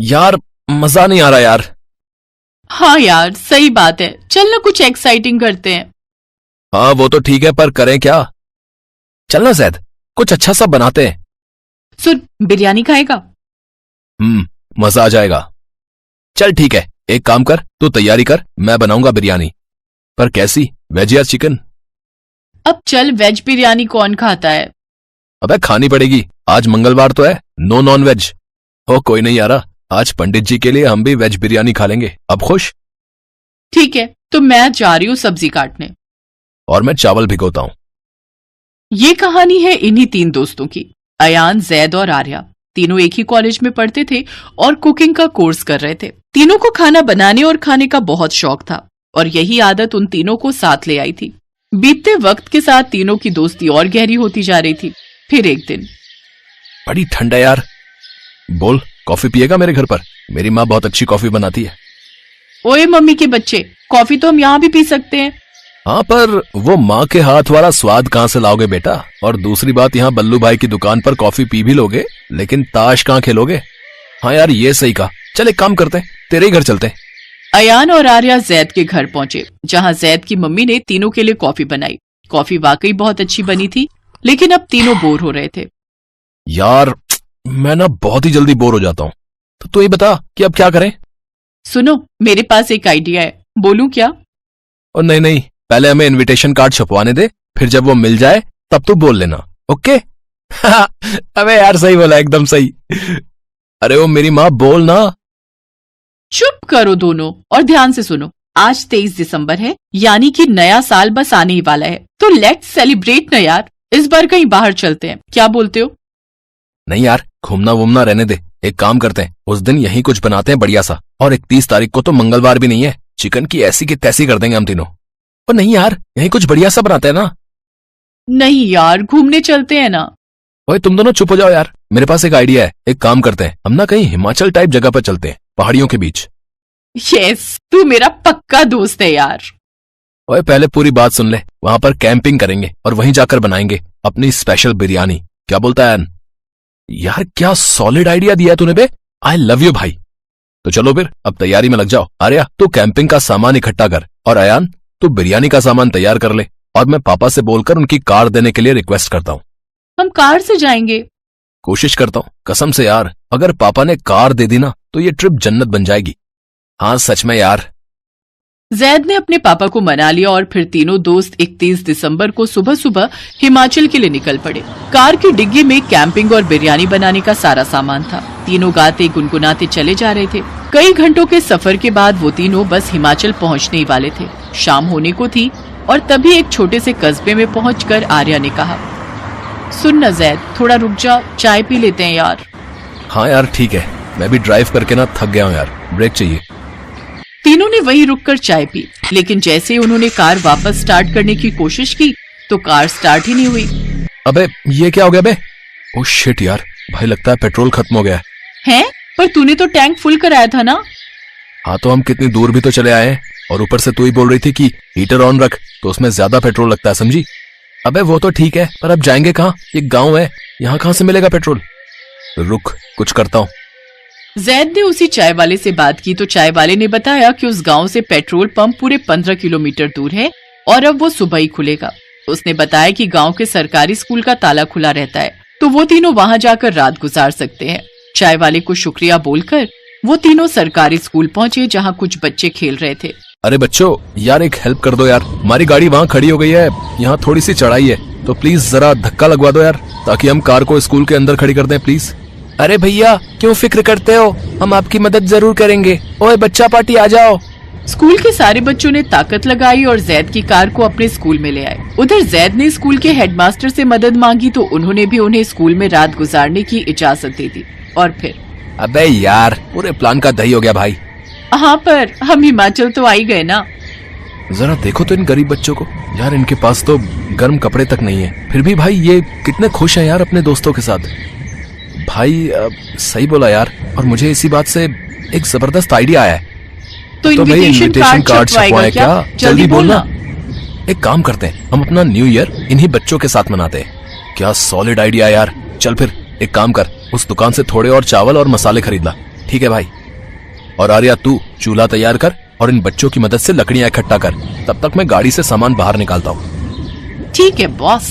यार मजा नहीं आ रहा यार। हाँ यार सही बात है, चल ना कुछ एक्साइटिंग करते हैं। हाँ वो तो ठीक है, पर करें क्या? चलना जैद, कुछ अच्छा सा बनाते हैं। सुन, बिरयानी खाएगा? मजा आ जाएगा। चल ठीक है, एक काम कर, तू तैयारी कर, मैं बनाऊंगा बिरयानी। पर कैसी, वेज या चिकन? अब चल, वेज बिरयानी कौन खाता है? अबे खानी पड़ेगी, आज मंगलवार तो है, नो नॉन वेज। ओ कोई नहीं यारा, आज पंडित जी के लिए हम भी वेज बिरयानी खा लेंगे। अब खुश? ठीक है, तो मैं जा रही हूँ सब्जी काटने। और मैं चावल भिगोता हूँ। ये कहानी है इन्हीं 3 दोस्तों की, अयान, जैद और आर्या। तीनों एक ही कॉलेज में पढ़ते थे और कुकिंग का कोर्स कर रहे थे। तीनों को खाना बनाने और खाने का बहुत शौक था और यही आदत उन तीनों को साथ ले आई थी। बीतते वक्त के साथ तीनों की दोस्ती और गहरी होती जा रही थी। फिर एक दिन, बड़ी ठंड है यार, बोल कॉफी पिएगा मेरे घर पर? मेरी माँ बहुत अच्छी कॉफी बनाती है। ओए मम्मी के बच्चे, कॉफी तो हम यहाँ भी पी सकते हैं। हाँ पर वो माँ के हाथ वाला स्वाद कहाँ से लाओगे बेटा? और दूसरी बात, यहाँ बल्लू भाई की दुकान पर कॉफी पी भी लोगे, लेकिन ताश कहाँ खेलोगे? हाँ यार ये सही कहा, चल एक काम करते हैं, तेरे ही घर चलते हैं। अयान और आर्या जैद के घर पहुंचे, जहां जैद की मम्मी ने तीनों के लिए कॉफी बनाई। कॉफी वाकई बहुत अच्छी बनी थी, लेकिन अब तीनों बोर हो रहे थे। यार मैं ना बहुत ही जल्दी बोर हो जाता हूँ, तो तू ही बता कि अब क्या करें? सुनो, मेरे पास एक आइडिया है, बोलूं क्या? और नहीं नहीं, पहले हमें इनविटेशन कार्ड छपवाने दे, फिर जब वो मिल जाए तब तू बोल लेना, ओके? अबे यार सही बोला, एकदम सही। अरे वो मेरी माँ, बोल ना। चुप करो दोनों और ध्यान से सुनो। आज 23 दिसंबर है, यानी कि नया साल बस आने ही वाला है, तो लेट्स सेलिब्रेट ना यार। इस बार कहीं बाहर चलते हैं, क्या बोलते हो? नहीं यार, घूमना वूमना रहने दे, एक काम करते हैं, उस दिन यही कुछ बनाते हैं बढ़िया सा। और 31 तारीख को तो मंगलवार भी नहीं है, चिकन की ऐसी की तैसी कर देंगे हम तीनों। और नहीं यार, यही कुछ बढ़िया सा बनाते हैं ना। नहीं यार, घूमने चलते हैं ना। ओए तुम दोनों चुप हो जाओ यार, मेरे पास एक आइडिया है। एक काम करते हैं, हम ना कहीं हिमाचल टाइप जगह पर चलते हैं, पहाड़ियों के बीच। यस, तू मेरा पक्का दोस्त है यार। ओए पहले पूरी बात सुन ले, वहां पर कैंपिंग करेंगे और वहीं जाकर बनाएंगे अपनी स्पेशल बिरयानी। क्या बोलता है? यार क्या सॉलिड आइडिया दिया तूने बे, आई लव यू भाई। तो चलो फिर अब तैयारी में लग जाओ। आर्या तू कैंपिंग का सामान इकट्ठा कर, और अयान तू बिरयानी का सामान तैयार कर ले। और मैं पापा से बोलकर उनकी कार देने के लिए रिक्वेस्ट करता हूँ। हम कार से जाएंगे? कोशिश करता हूँ, कसम से यार, अगर पापा ने कार दे दी ना तो ये ट्रिप जन्नत बन जाएगी। हाँ सच में यार। जैद ने अपने पापा को मना लिया और फिर तीनों दोस्त 31 दिसंबर को सुबह सुबह हिमाचल के लिए निकल पड़े। कार की डिग्गी में कैंपिंग और बिरयानी बनाने का सारा सामान था। तीनों गाते गुनगुनाते चले जा रहे थे। कई घंटों के सफर के बाद वो तीनों बस हिमाचल पहुंचने ही वाले थे। शाम होने को थी और तभी एक छोटे से कस्बे में पहुंचकर आर्या ने कहा, सुन न जैद, थोड़ा रुक जा, चाय पी लेते हैं यार। हाँ यार ठीक है, मैं भी ड्राइव करके ना थक गया हूँ यार, ब्रेक चाहिए। तीनों ने वहीं रुककर चाय पी, लेकिन जैसे ही उन्होंने कार वापस स्टार्ट करने की कोशिश की तो कार स्टार्ट ही नहीं हुई। अबे ये क्या हो गया बे? ओह शिट यार, भाई लगता है पेट्रोल खत्म हो गया है। पर तूने तो टैंक फुल कराया था ना? हाँ तो हम कितनी दूर भी तो चले आए हैं, और ऊपर से तू ही बोल रही थी कि हीटर ऑन रख, तो उसमें ज्यादा पेट्रोल लगता है, समझी? अबे वो तो ठीक है, पर अब जाएंगे कहाँ? ये गाँव है, यहाँ कहाँ से मिलेगा पेट्रोल? रुक कुछ करता हूँ। जैद ने उसी चाय वाले से बात की तो चाय वाले ने बताया कि उस गांव से पेट्रोल पंप पूरे 15 किलोमीटर दूर है और अब वो सुबह ही खुलेगा। उसने बताया कि गांव के सरकारी स्कूल का ताला खुला रहता है, तो वो तीनों वहां जाकर रात गुजार सकते हैं। चाय वाले को शुक्रिया बोलकर वो तीनों सरकारी स्कूल पहुंचे, जहां कुछ बच्चे खेल रहे थे। अरे बच्चों यार एक हेल्प कर दो यार, हमारी गाड़ी वहाँ खड़ी हो गई है, यहाँ थोड़ी सी चढ़ाई है, तो प्लीज जरा धक्का लगवा दो यार, ताकि हम कार को स्कूल के अंदर खड़ी कर दें प्लीज। अरे भैया क्यों फिक्र करते हो, हम आपकी मदद जरूर करेंगे। ओए बच्चा पार्टी आ जाओ। स्कूल के सारे बच्चों ने ताकत लगाई और जैद की कार को अपने स्कूल में ले आए। उधर जैद ने स्कूल के हेडमास्टर से मदद मांगी तो उन्होंने भी उन्हें स्कूल में रात गुजारने की इजाजत दे दी। और फिर अबे यार पूरे प्लान का दही हो गया भाई। हाँ पर हम हिमाचल तो आ ही गए ना। जरा देखो तो इन गरीब बच्चों को यार, इनके पास तो गर्म कपड़े तक नहीं है, फिर भी भाई ये कितने खुश हैं यार अपने दोस्तों के साथ। भाई सही बोला यार, और मुझे इसी बात से एक जबरदस्त आइडिया आया है। तो इनविटेशन कार्ड छपवाएगा क्या? जल्दी बोलना। एक काम करते हैं, हम अपना न्यू ईयर इन्हीं बच्चों के साथ मनाते हैं। क्या सॉलिड आइडिया यार। चल फिर एक काम कर, उस दुकान से थोड़े और चावल और मसाले खरीद ला, ठीक है भाई। और आर्या तू चूल्हा तैयार कर और इन बच्चों की मदद से लकड़ियां इकट्ठा कर, तब तक मैं गाड़ी से सामान बाहर निकालता हूँ। ठीक है बॉस।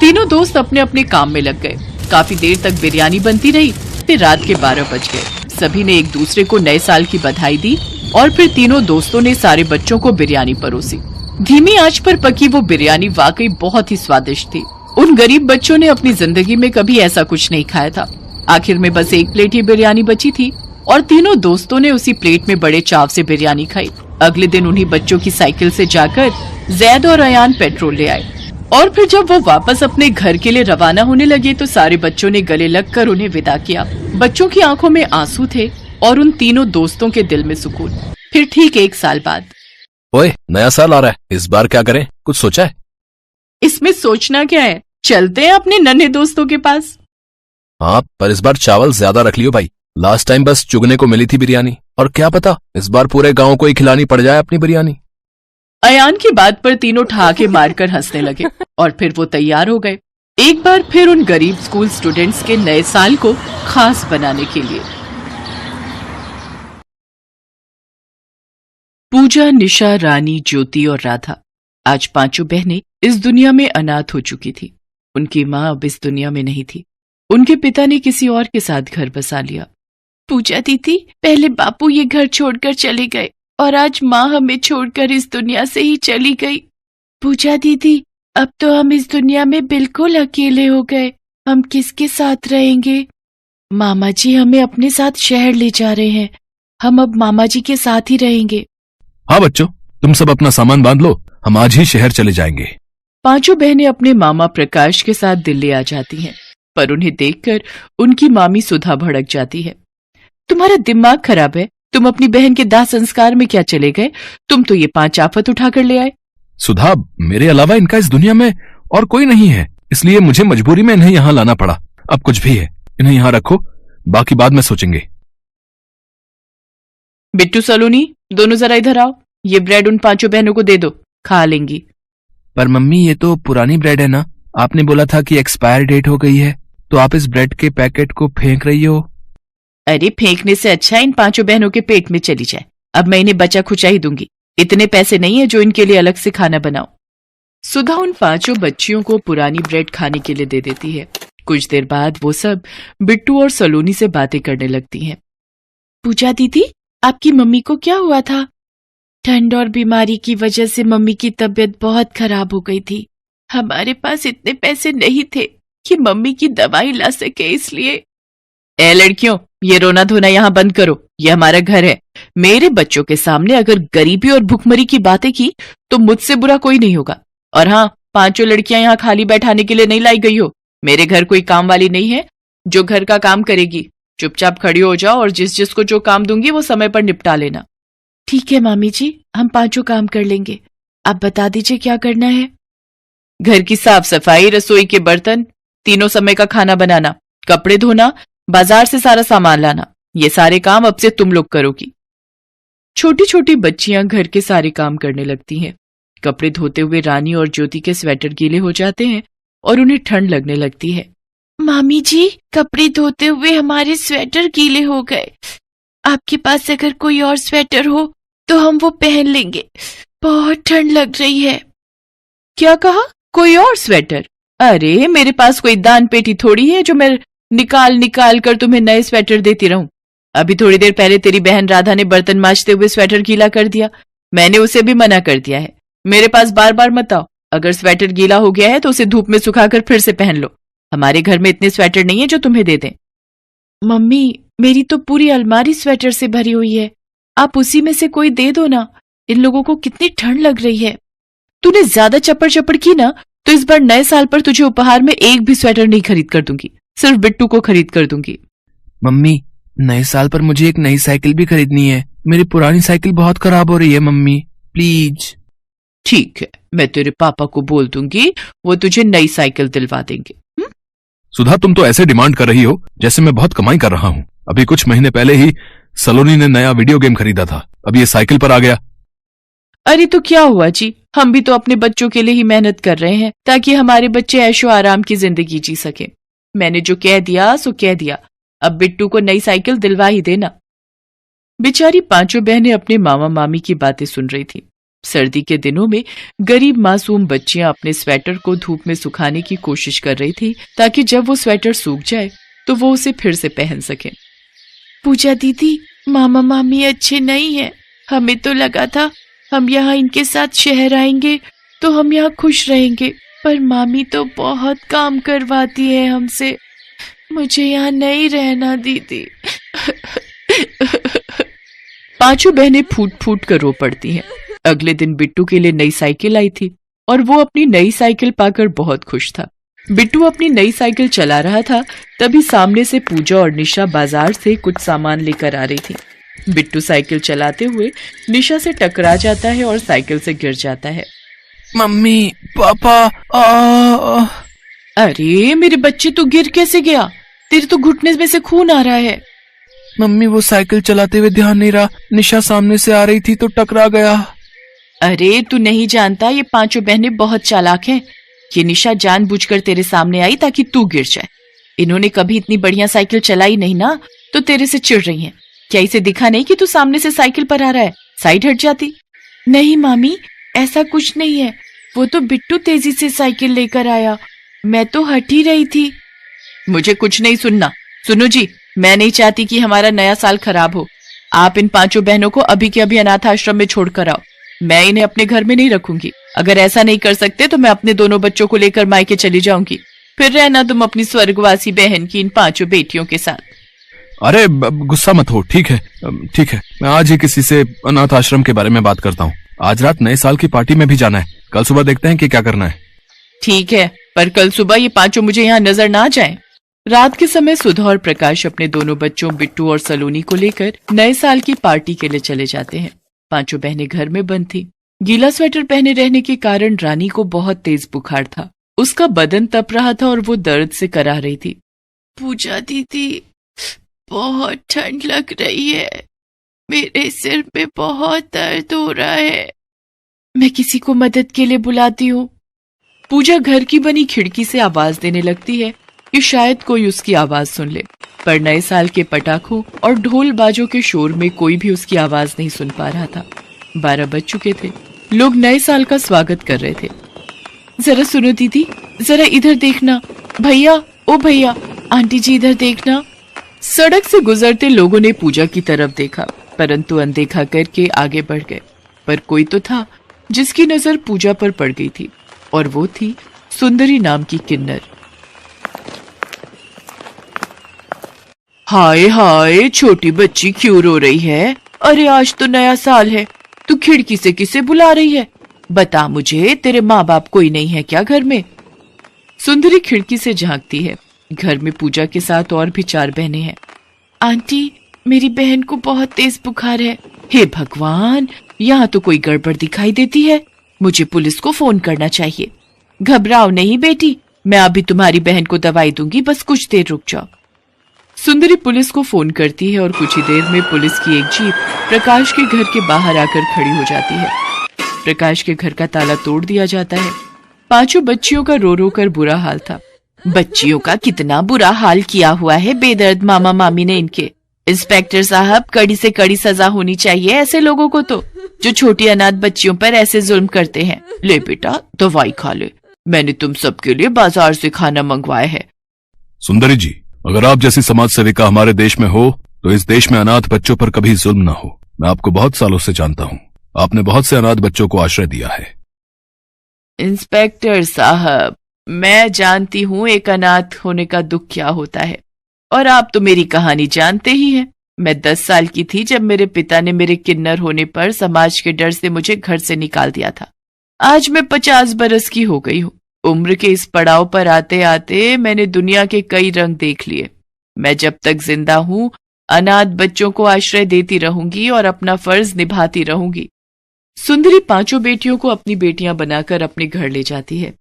तीनों दोस्त अपने अपने काम में लग गए। काफी देर तक बिरयानी बनती रही, फिर रात के 12 बज गए। सभी ने एक दूसरे को नए साल की बधाई दी और फिर तीनों दोस्तों ने सारे बच्चों को बिरयानी परोसी। धीमी आंच पर पकी वो बिरयानी वाकई बहुत ही स्वादिष्ट थी। उन गरीब बच्चों ने अपनी जिंदगी में कभी ऐसा कुछ नहीं खाया था। आखिर में बस एक प्लेट ही बिरयानी बची थी और तीनों दोस्तों ने उसी प्लेट में बड़े चाव से बिरयानी खाई। अगले दिन उन्हीं बच्चों की साइकिल से जाकर जैद और अयान पेट्रोल ले आए और फिर जब वो वापस अपने घर के लिए रवाना होने लगे तो सारे बच्चों ने गले लगकर उन्हें विदा किया। बच्चों की आंखों में आंसू थे और उन तीनों दोस्तों के दिल में सुकून। फिर ठीक 1 साल बाद। ओए, नया साल आ रहा है, इस बार क्या करें, कुछ सोचा है? इसमें सोचना क्या है, चलते हैं अपने नन्हे दोस्तों के पास। हाँ, पर इस बार चावल ज्यादा रख लियो भाई। लास्ट टाइम बस चुगने को मिली थी बिरयानी, और क्या पता इस बार पूरे गांव को ही खिलानी पड़ जाए अपनी बिरयानी। अयान की बात पर तीनों ठहाके मारकर हंसने लगे और फिर वो तैयार हो गए एक बार फिर उन गरीब स्कूल स्टूडेंट्स के नए साल को खास बनाने के लिए। पूजा, निशा, रानी, ज्योति और राधा आज पांचों बहनें इस दुनिया में अनाथ हो चुकी थी। उनकी माँ अब इस दुनिया में नहीं थी। उनके पिता ने किसी और के साथ घर बसा लिया। पूजा दीदी, पहले बापू ये घर छोड़कर चले गए और आज माँ हमें छोड़कर इस दुनिया से ही चली गई। पूजा दीदी, अब तो हम इस दुनिया में बिल्कुल अकेले हो गए। हम किसके साथ रहेंगे? मामा जी हमें अपने साथ शहर ले जा रहे हैं। हम अब मामा जी के साथ ही रहेंगे। हाँ बच्चों, तुम सब अपना सामान बांध लो, हम आज ही शहर चले जाएंगे। पांचों बहनें अपने मामा प्रकाश के साथ दिल्ली आ जाती हैं, पर उन्हें देखकर उनकी मामी सुधा भड़क जाती है। तुम्हारा दिमाग खराब है? तुम अपनी बहन के दाह संस्कार में क्या चले गए? तुम तो ये 5 आफत उठाकर ले आए। सुधा, मेरे अलावा इनका इस दुनिया में और कोई नहीं है, इसलिए मुझे मजबूरी में इन्हें यहाँ लाना पड़ा। अब कुछ भी है, इन्हें यहाँ रखो, बाकी बाद में सोचेंगे। बिट्टू, सलोनी, दोनों जरा इधर आओ। ये ब्रेड उन 5 बहनों को दे दो, खा लेंगी। पर मम्मी, ये तो पुरानी ब्रेड है ना? आपने बोला था कि एक्सपायर डेट हो गई है, तो आप इस ब्रेड के पैकेट को फेंक रही हो। अरे, फेंकने से अच्छा इन 5 बहनों के पेट में चली जाए। अब मैं इन्हें बचा खुचा ही दूंगी। इतने पैसे नहीं है जो इनके लिए अलग से खाना बनाओ। सुधा उन 5 बच्चियों को पुरानी ब्रेड खाने के लिए दे देती है। कुछ देर बाद वो सब बिट्टू और सलोनी से बातें करने लगती हैं। पूजा दीदी, आपकी मम्मी को क्या हुआ था? ठंड और बीमारी की वजह से मम्मी की तबीयत बहुत खराब हो गई थी। हमारे पास इतने पैसे नहीं थे कि मम्मी की दवाई ला सके, इसलिए। ए लड़कियों, ये रोना धोना यहाँ बंद करो। ये हमारा घर है। मेरे बच्चों के सामने अगर गरीबी और भुखमरी की बातें की तो मुझसे बुरा कोई नहीं होगा। और हाँ, 5 लड़कियां यहाँ खाली बैठाने के लिए नहीं लाई गई हो। मेरे घर कोई काम वाली नहीं है जो घर का काम करेगी। चुपचाप खड़ी हो जाओ और जिस जिसको जो काम दूंगी वो समय पर निपटा लेना। ठीक है मामी जी, हम 5 काम कर लेंगे। आप बता दीजिए क्या करना है। घर की साफ सफाई, रसोई के बर्तन, तीनों समय का खाना बनाना, कपड़े धोना, बाजार से सारा सामान लाना, ये सारे काम अब से तुम लोग करोगी। छोटी छोटी बच्चियां घर के सारे काम करने लगती हैं। कपड़े धोते हुए रानी और ज्योति के स्वेटर गीले हो जाते हैं और उन्हें ठंड लगने लगती है। मामी जी, कपड़े धोते हुए हमारे स्वेटर गीले हो गए। आपके पास अगर कोई और स्वेटर हो तो हम वो पहन लेंगे। बहुत ठंड लग रही है। क्या कहा? कोई और स्वेटर? अरे, मेरे पास कोई दान पेटी थोड़ी है जो मैं निकाल निकाल कर तुम्हें नए स्वेटर देती रहूं। अभी थोड़ी देर पहले तेरी बहन राधा ने बर्तन मांजते हुए स्वेटर गीला कर दिया। मैंने उसे भी मना कर दिया है। मेरे पास बार बार मत आओ। अगर स्वेटर गीला हो गया है तो उसे धूप में सुखाकर फिर से पहन लो। हमारे घर में इतने स्वेटर नहीं है जो तुम्हें दे दें। मम्मी, मेरी तो पूरी अलमारी स्वेटर से भरी हुई है। आप उसी में से कोई दे दो ना। इन लोगों को कितनी ठंड लग रही है। तूने ज्यादा चप्पड़ चप्पड़ की ना तो इस बार नए साल पर तुझे उपहार में एक भी स्वेटर नहीं खरीद कर दूंगी। सिर्फ बिट्टू को खरीद कर दूंगी। मम्मी, नए साल पर मुझे एक नई साइकिल भी खरीदनी है। मेरी पुरानी साइकिल बहुत खराब हो रही है मम्मी, प्लीज। ठीक है, मैं तेरे पापा को बोल दूंगी, वो तुझे नई साइकिल दिलवा देंगे। सुधा, तुम तो ऐसे डिमांड कर रही हो जैसे मैं बहुत कमाई कर रहा हूँ। अभी कुछ महीने पहले ही सलोनी ने नया वीडियो गेम खरीदा था, अब ये साइकिल पर आ गया। अरे तो क्या हुआ जी, हम भी तो अपने बच्चों के लिए ही मेहनत कर रहे हैं ताकि हमारे बच्चे ऐशो आराम की जिंदगी जी सके। मैंने जो कह दिया सो कह दिया। अब बिट्टू को नई साइकिल दिलवा ही देना। बेचारी पांचों बहनें अपने मामा मामी की बातें सुन रही थी। सर्दी के दिनों में गरीब मासूम बच्चियां अपने स्वेटर को धूप में सुखाने की कोशिश कर रही थी ताकि जब वो स्वेटर सूख जाए तो वो उसे फिर से पहन सके। पूजा दीदी, मामा मामी अच्छे नहीं है। हमें तो लगा था हम यहाँ इनके साथ शहर आएंगे तो हम यहाँ खुश रहेंगे, पर मामी तो बहुत काम करवाती है हमसे। मुझे यहाँ नहीं रहना दीदी। पांचों बहनें फूट फूट कर रो पड़ती हैं। अगले दिन बिट्टू के लिए नई साइकिल आई थी और वो अपनी नई साइकिल पाकर बहुत खुश था। बिट्टू अपनी नई साइकिल चला रहा था, तभी सामने से पूजा और निशा बाजार से कुछ सामान लेकर आ रही थी। बिट्टू साइकिल चलाते हुए निशा से टकरा जाता है और साइकिल से गिर जाता है। मम्मी, पापा, अरे मेरे बच्चे, तू गिर कैसे गया? तेरे तो घुटने में से खून आ रहा है। मम्मी, वो साइकिल चलाते हुए ध्यान नहीं रहा, निशा सामने से आ रही थी तो टकरा गया। अरे तू नहीं जानता, ये पांचों बहनें बहुत चालाक हैं। ये निशा जानबूझकर तेरे सामने आई ताकि तू गिर जाए। इन्होंने कभी इतनी बढ़िया साइकिल चलाई नहीं ना, तो तेरे से चिढ़ रही हैं। क्या इसे दिखा नहीं कि तू सामने से साइकिल पर आ रहा है? साइड हट जाती। नहीं मामी, ऐसा कुछ नहीं है। वो तो बिट्टू तेजी से साइकिल लेकर आया, मैं तो हट ही रही थी। मुझे कुछ नहीं सुनना। सुनो जी, मैं नहीं चाहती कि हमारा नया साल खराब हो। आप इन पांचों बहनों को अभी के अभी अनाथ आश्रम में छोड़कर आओ। मैं इन्हें अपने घर में नहीं रखूंगी। अगर ऐसा नहीं कर सकते तो मैं अपने दोनों बच्चों को लेकर मायके चली जाऊंगी। फिर रहना तुम अपनी स्वर्गवासी बहन की इन पांचों बेटियों के साथ। अरे गुस्सा मत हो, ठीक है ठीक है, मैं आज ही किसी से अनाथ आश्रम के बारे में बात करता हूँ। आज रात नए साल की पार्टी में भी जाना है, कल सुबह देखते हैं कि क्या करना है। ठीक है, पर कल सुबह ये पांचों मुझे यहाँ नजर ना जाएं। रात के समय सुधा और प्रकाश अपने दोनों बच्चों बिट्टू और सलोनी को लेकर नए साल की पार्टी के लिए चले जाते हैं। पांचों बहनें घर में बंद थी। गीला स्वेटर पहने रहने के कारण रानी को बहुत तेज बुखार था। उसका बदन तप रहा था और वो दर्द से करा रही थी। पूजा दीदी, बहुत ठंड लग रही है, मेरे सिर में बहुत दर्द हो रहा है। मैं किसी को मदद के लिए बुलाती हूँ। पूजा घर की बनी खिड़की से आवाज देने लगती है कि शायद कोई उसकी आवाज सुन ले, पर नए साल के पटाखों और ढोल बाजों के शोर में कोई भी उसकी आवाज नहीं सुन पा रहा था। 12 बज चुके थे। लोग नए साल का स्वागत कर रहे थे। जरा सुनो दीदी, जरा इधर देखना। भैया, ओ भैया, आंटी जी इधर देखना। सड़क से गुजरते लोगों ने पूजा की तरफ देखा, परंतु अनदेखा करके आगे बढ़ गए। पर कोई तो था जिसकी नजर पूजा पर पड़ गई थी, और वो थी सुंदरी नाम की किन्नर। हाय हाय, छोटी बच्ची क्यों रो रही है? अरे आज तो नया साल है, तू खिड़की से किसे बुला रही है? बता मुझे, तेरे माँ बाप कोई नहीं है क्या घर में? सुंदरी खिड़की से झांकती है। घर में पूजा के साथ और भी 4 बहनें हैं। आंटी, मेरी बहन को बहुत तेज बुखार है। हे भगवान, यहाँ तो कोई गड़बड़ दिखाई देती है। मुझे पुलिस को फोन करना चाहिए। घबराओ नहीं बेटी, मैं अभी तुम्हारी बहन को दवाई दूंगी, बस कुछ देर रुक जाओ। सुंदरी पुलिस को फोन करती है और कुछ ही देर में पुलिस की एक जीप प्रकाश के घर के बाहर आकर खड़ी हो जाती है। प्रकाश के घर का ताला तोड़ दिया जाता है। 5 बच्चियों का रो रो कर बुरा हाल था। बच्चियों का कितना बुरा हाल किया हुआ है बेदर्द मामा मामी ने इनके। इंस्पेक्टर साहब, कड़ी से कड़ी सजा होनी चाहिए ऐसे लोगों को तो, जो छोटी अनाथ बच्चियों पर ऐसे जुल्म करते हैं। ले बेटा, दवाई खा ले, मैंने तुम सबके लिए बाजार से खाना मंगवाया है। सुंदरी जी, अगर आप जैसी समाज सेविका हमारे देश में हो तो इस देश में अनाथ बच्चों पर कभी जुल्म न हो। मैं आपको बहुत सालों से जानता हूँ, आपने बहुत से अनाथ बच्चों को आश्रय दिया है। इंस्पेक्टर साहब, मैं जानती हूँ एक अनाथ होने का दुख क्या होता है, और आप तो मेरी कहानी जानते ही हैं। मैं 10 साल की थी जब मेरे पिता ने मेरे किन्नर होने पर समाज के डर से मुझे घर से निकाल दिया था। आज मैं 50 बरस की हो गई हूँ। उम्र के इस पड़ाव पर आते आते मैंने दुनिया के कई रंग देख लिए। मैं जब तक जिंदा हूँ अनाथ बच्चों को आश्रय देती रहूंगी और अपना फर्ज निभाती रहूंगी। सुंदरी 5 बेटियों को अपनी बेटियां बनाकर अपने घर ले जाती है।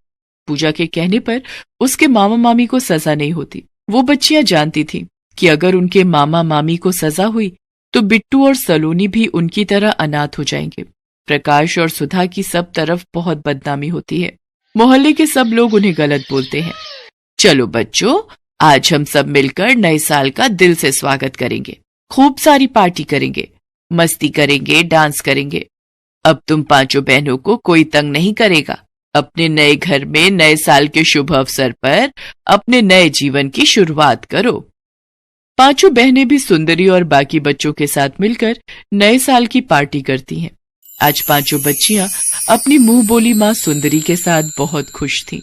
पूजा के कहने पर उसके मामा मामी को सजा नहीं होती। वो बच्चियां जानती थीं कि अगर उनके मामा मामी को सजा हुई तो बिट्टू और सलोनी भी उनकी तरह अनाथ हो जाएंगे। प्रकाश और सुधा की सब तरफ बहुत बदनामी होती है। मोहल्ले के सब लोग उन्हें गलत बोलते हैं। चलो बच्चों, आज हम सब मिलकर नए साल का दिल से स्वागत करेंगे, खूब सारी पार्टी करेंगे, मस्ती करेंगे, डांस करेंगे। अब तुम पांचों बहनों को कोई तंग नहीं करेगा। अपने नए घर में नए साल के शुभ अवसर पर अपने नए जीवन की शुरुआत करो। पांचों बहनें भी सुंदरी और बाकी बच्चों के साथ मिलकर नए साल की पार्टी करती हैं। आज पांचों बच्चियां अपनी मुंह बोली मां सुंदरी के साथ बहुत खुश थीं।